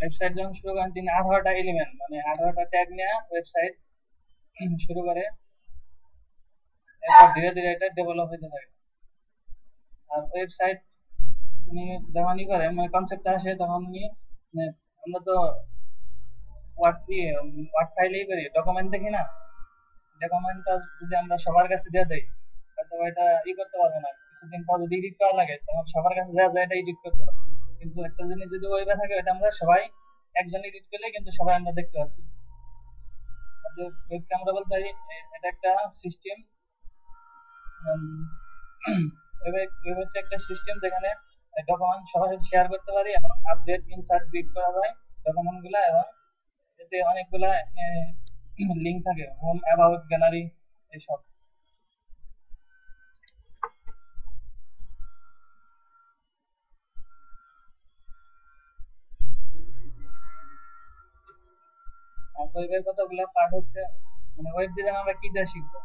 Website যখন শুরু করেন তিনি 18টা এলিমেন্ট মানে 18টা ট্যাগ নিয়ে ওয়েবসাইট শুরু করে, এরপর ধীরে ধীরে এটা ডেভেলপ হতে থাকে। আর ওয়েবসাইট উনি যখনই করে মানে কনসেপ্টটা আসে তখন উনি মানে আমরা তো ওয়ার্ড ফাইলেই করি, ডকুমেন্ট দেখি না, ডকুমেন্টটা যদি আমরা সবার কাছে দিয়ে দেই হয়তো এটা করতে পারবো না, কিছুদিন পর যদি এডিট করা লাগে তখন সবার কাছে যা যায় এটা এডিট করতে হবে। কিন্তু একটা জিনিস যদি ওয়েবে থাকে এটা আমরা সবাই একজন এডিট করলে কিন্তু সবাই আমরা দেখতে পাচ্ছি। ওয়েবকে আমরা বলতে পারি এটা একটা সিস্টেম। ওয়েব হচ্ছে একটা সিস্টেম যেখানে ডকুমেন্ট সবার সাথে শেয়ার করতে পারি এবং আপডেট ইনসার্ট ডিলিট করা যায় ডকুমেন্ট গুলা, এবং এতে অনেকগুলা লিঙ্ক থাকে, হোম, অ্যাবাউট, গ্যালারি, এইসব। ওয়েবের কতগুলো পার্ট হচ্ছে, মানে ওয়েব ডিজাইন আমরা কি দিয়ে শিখবো?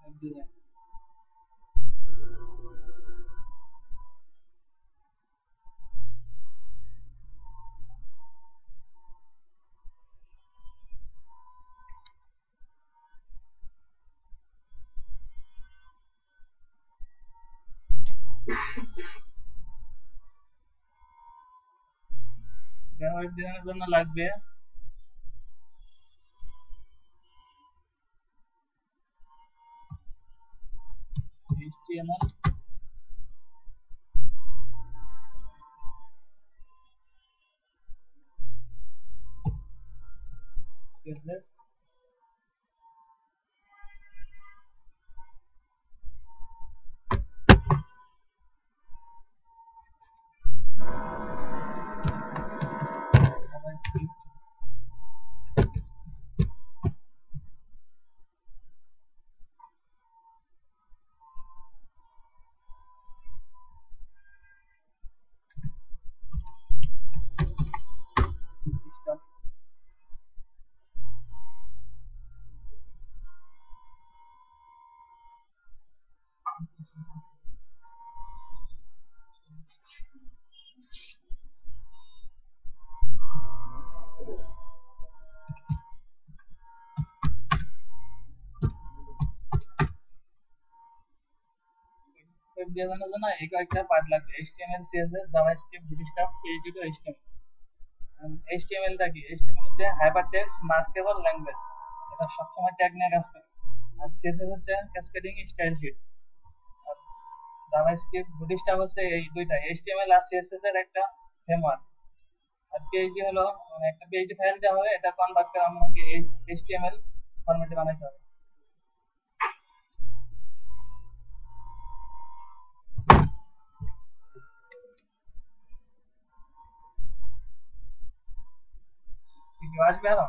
ওয়েব ডিজাইন ওয়েব ডিজাইনের জন্য লাগবে HTML, CSS, JavaScript, stuff। Web ডিজাইনের জন্য এই কয়েকটা পার্ট লাগবে: HTML, CSS, JavaScript, Bootstrap, PHP to HTML। HTML টা কি? HTML হচ্ছে হাইপারটেক্সট মার্কেবল ল্যাঙ্গুয়েজ, এটা সবসময় ট্যাগ নিয়ে কাজ করে। আর CSS হচ্ছে ক্যাসকেডিং স্টাইল শিট। আর জাভাস্ক্রিপ্ট, বুটস্ট্র্যাপ হচ্ছে এই দুইটা HTML আর CSS এর একটা ফ্রেমওয়ার্ক। আর পিএইচডি হলো মানে একটা পিএইচডি ফাইল দেওয়া হবে, এটা কনভার্ট করে আমাকে HTML ফরম্যাটে বানাইতে হবে। কি আসবে আরো?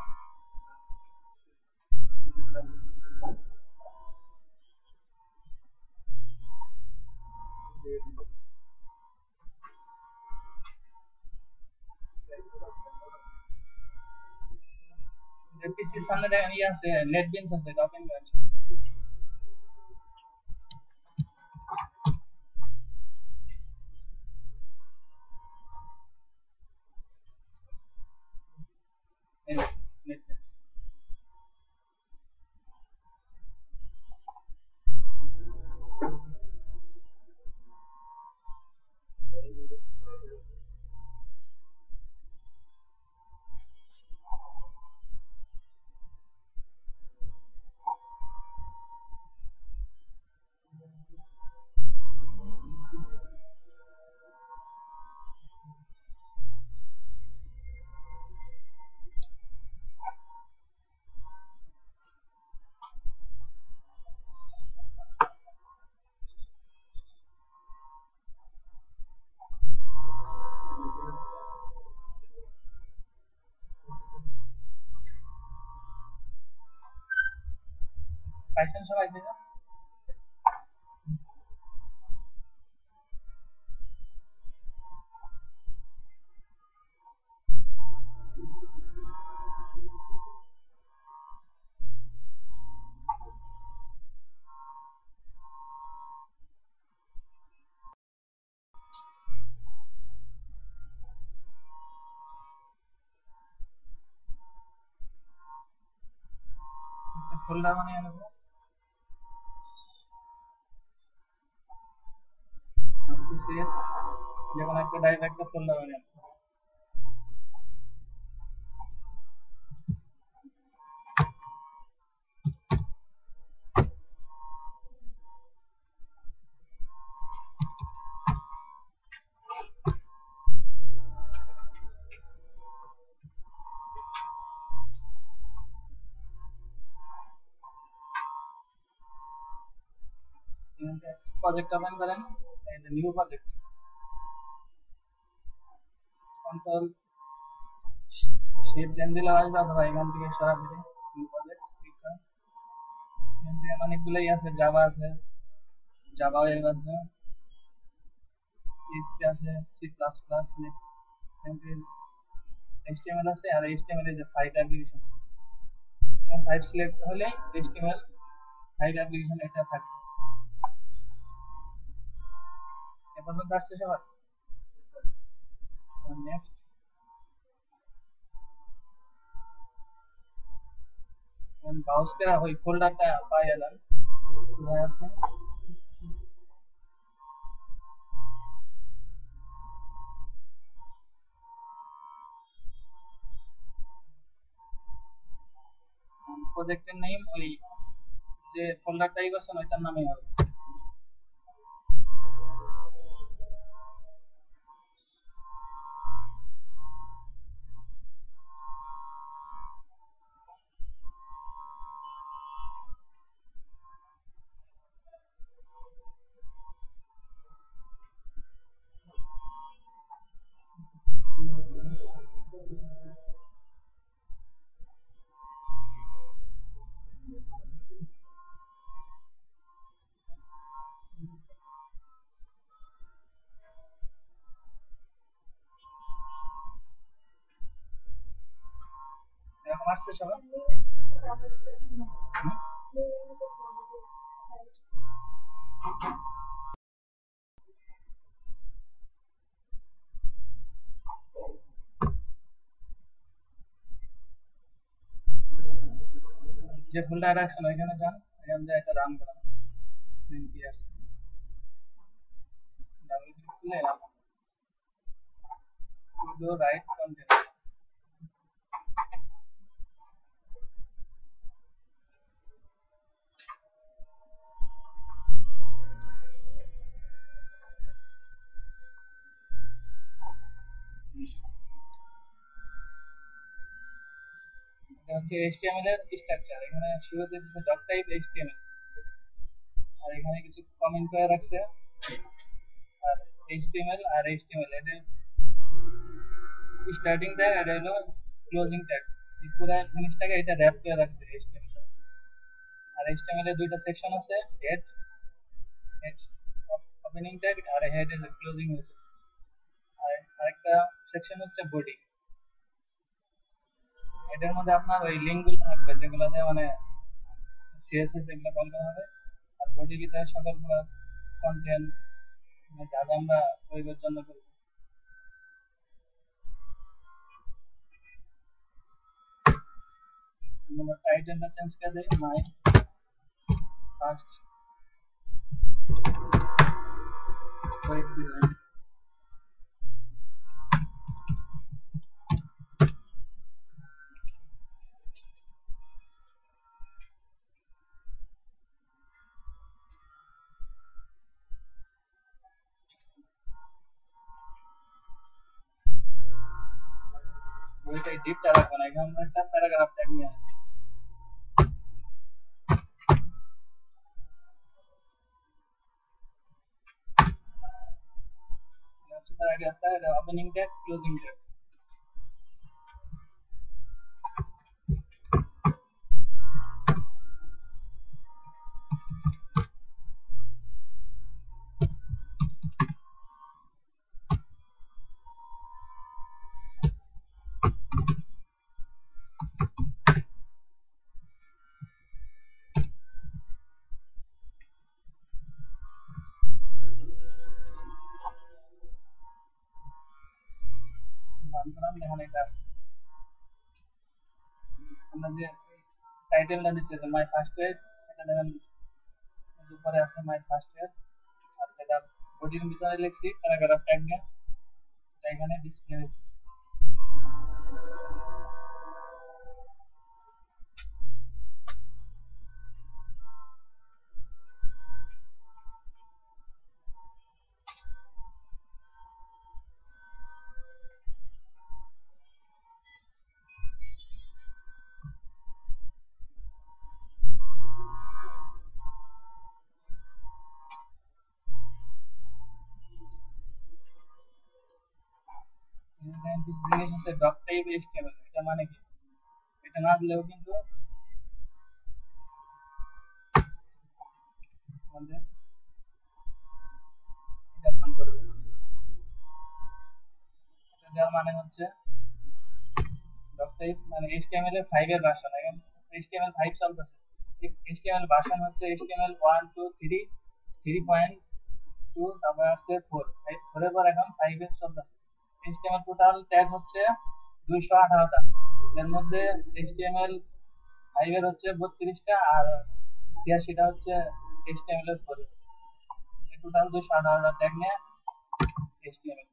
পিসির সামনে দেখেন ইয়ে আছে, নেটবিনস আছে, এটা ওপেন করেন। নেটবিনস পাইছেন সবাই? ফোল্ডার বানিয়ে নেব। যেকোনো একটা ড্রাইভে একটা ফোল্ডার বানিয়ে নেব। প্রজেক্ট ওপেন করেন, এই যে new project, control shift N দিলে আসবে, অথবা এখান থেকে সরাসরি নিউ প্রজেক্ট ক্লিক করেন। এখান থেকে অনেকগুলোই আছে, জাভা আছে, জাভা ওয়েব আছে, পিএইচপি আছে, সি প্লাস প্লাস, এইচটিএমএল আছে, আর এইচটিএমএল এর যে ফাইল অ্যাপ্লিকেশন, এইচটিএমএল5 সিলেক্ট হলে এইচটিএমএল5 অ্যাপ্লিকেশন এটা থাকবে। এ পর্যন্ত আসছে সবার? নেক্সট ব্রাউজ করা ওই ফোল্ডারটা পাই গেলাম, কোথায় আছে? প্রজেক্টের নেম ওই যে ফোল্ডার টাইপ আছে ওইটার নামই হবে। এরকম আসছে সবার? যে ফোল্ডার রাখছেন ওইখানে যান, এখান থেকে এটা রান করান, npr ডাবল ক্লিক করলে sudo write container, এটা হচ্ছে HTML এর স্ট্রাকচার। এখানে শুরুতে দিচ্ছে ডট টাইপ HTML, আর এখানে কিছু কমেন্ট করে রাখছে, আর HTML আর HTML এর স্টার্টিং ট্যাগ আর হলো ক্লোজিং ট্যাগ, এই পুরো জিনিসটাকে এটা র‍্যাপ করে রাখছে HTML। আর HTML এর দুইটা সেকশন আছে, হেড হেড ওপেনিং ট্যাগ আর হেড এর ক্লোজিং আছে, আর আরেকটা সেকশন হচ্ছে বডি। এটার মধ্যে আপনার ওই লিঙ্কগুলো থাকবে যেগুলোতে মানে সিএসএস এগুলো কল করা হবে, আর বডির ভিতরে সকল কন্টেন্ট যা যা আমরা ওয়েবের জন্য করব। আমরা টাইটেলটা চেঞ্জ করে দেই মাই ফার্স্ট ওয়েব ডিজাইন। বইটাই ডিপটা রাখবো না, এখানে আমরা একটা প্যারাগ্রাফ ট্যাগ নিয়ে আসবো। প্যারাগ্রাফটা এটা opening tag closing tag. Run করলাম, এখানে এটা আসছে। আমরা যে টাইটেলটা দিচ্ছে যে মাই ফার্স্ট ইয়ার, এটা দেখেন উপরে আছে মাই ফার্স্ট ইয়ার, আর এটা বডির ভিতরে লিখছি প্যারাগ্রাফ ট্যাগ নিয়ে এখানে ডিসপ্লে হয়েছে। জিনিস আছে ডট টাইপ এইচটিএমএল, এটা মানে কি, এটা না দিলেও কিন্তু আমাদের এটা রান করবে। যার মানে হচ্ছে ডট টাইপ মানে এইচটিএমএল এর 5 এর ভার্সন, এখন এইচটিএমএল 5 চলতেছে, এইচটিএমএল ভার্সন হচ্ছে এইচটিএমএল 1 2 3 3.2, তারপর আছে 4, 4 এর পর এখন 5 এর চলতেছে। এইচটিএমএল টোটাল ট্যাগ হচ্ছে 218টা, এর মধ্যে এইচটিএমএল 5 এর হচ্ছে 32টা আর 86টা হচ্ছে এইচটিএমএল এর 4, টোটাল 218টা ট্যাগ নিয়ে এইচটিএমএল।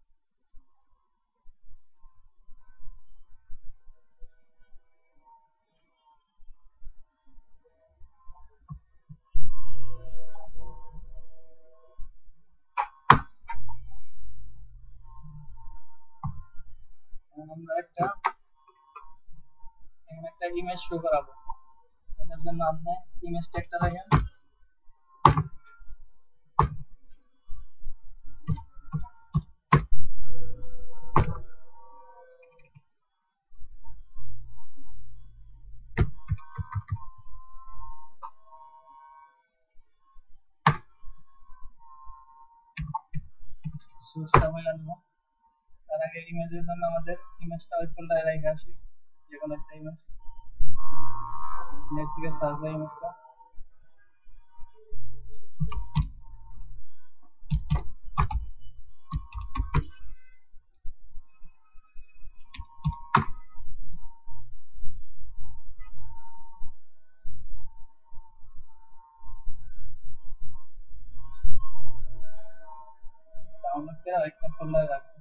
আমরা একটা ইমেজ শো করাবো, এটার জন্য আপনি ইমেজ ট্যাগটা দেখেন, সোর্সটা বলে দেবো। তার আগে ইমেজের জন্য আমাদের ইমেজটা ওই ফোল্ডারে রেখে আসি, যে কোনো একটা ইমেজ নেট থেকে সার্চ দেয় ইমেজটা, ডাউনলোড করে আরেকটা ফোল্ডারে রাখবো।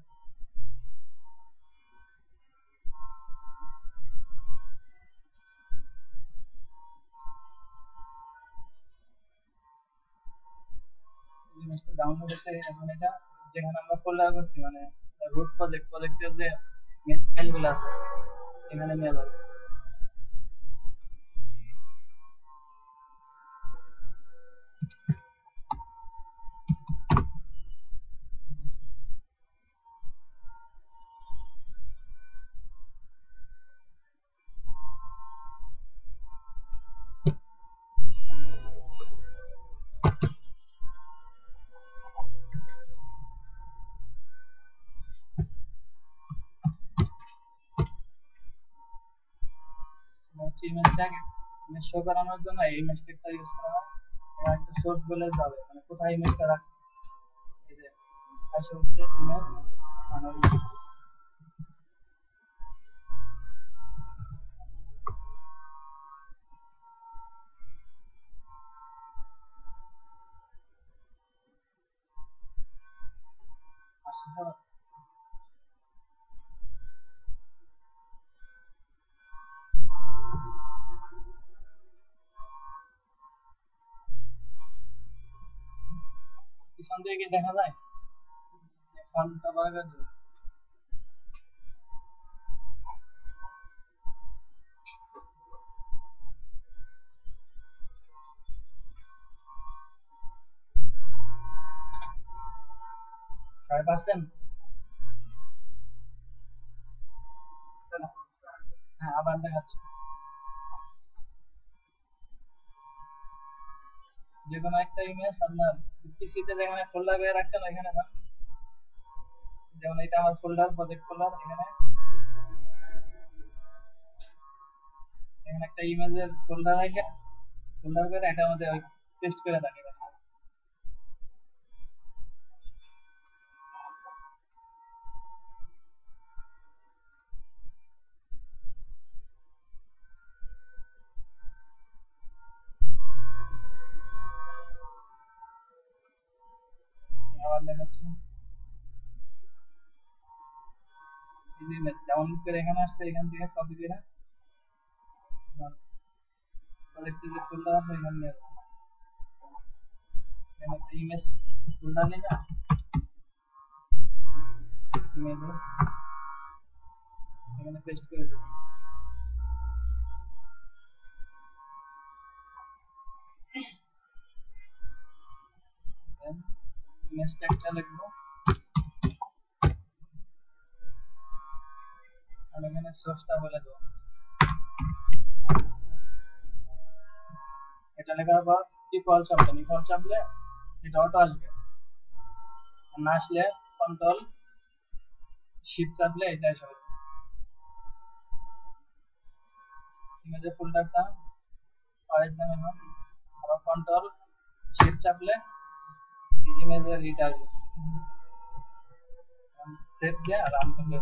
জিনিসটা ডাউনলোড হচ্ছে, এখন এটা যেখানে আমরা ফোল্ডার করছি মানে রুট প্রজেক্টের যে মেন ফাইলগুলো আছে এখানে নিয়ে যাবে। হচ্ছে ইমেজটাকে ইমেজ শো করানোর জন্য এই ইমেজ ট্যাগটা ইউজ করা হয়, এবং একটা সোর্স বলে যাবে মানে কোথায় ইমেজটা রাখছি, এই যে সোর্স ইমেজ মানে পিছন দিয়ে কি দেখা যায়, ফন্টটা বড় করে দেবো। সবাই পারছেন? হ্যাঁ আবার দেখাচ্ছি, যে কোনো একটা ইমেজ আপনার পিসিতে যেখানে ফোল্ডার করে রাখছেন ওইখানে যান, যেমন এটা আমার ফোল্ডার প্রজেক্ট ফোল্ডার, এখানে এখানে একটা ইমেজের ফোল্ডার রেখে ফোল্ডার করে এটা আমাদের পেস্ট করে থাকি। ইমেজ ডাউনলোড করে এখানে আসছে, এখান থেকে কপি করে প্রজেক্টে যে ফোল্ডার আছে এখানে নিয়ে যাবো। এখানে একটা ইমেজ ফোল্ডার নিয়ে না, ইমেজেস এখানে পেস্ট করে দেবো। ইমেজ ট্যাগটা লিখবো আর এখানে সোর্সটা বলে দেবো। এটা লেখার পর ইকুয়াল চাপবেন, ইকুয়াল চাপলে এটা অটো আসবে, আর না আসলে কন্ট্রোল শিফট চাপলে এটা এসে যাবে। ইমেজের ফোল্ডারটা পাওয়ার নামে নাম, আবার কন্ট্রোল শিফট চাপলে ইমেজের রিড আসবে। সেভ দিয়ে রান করলে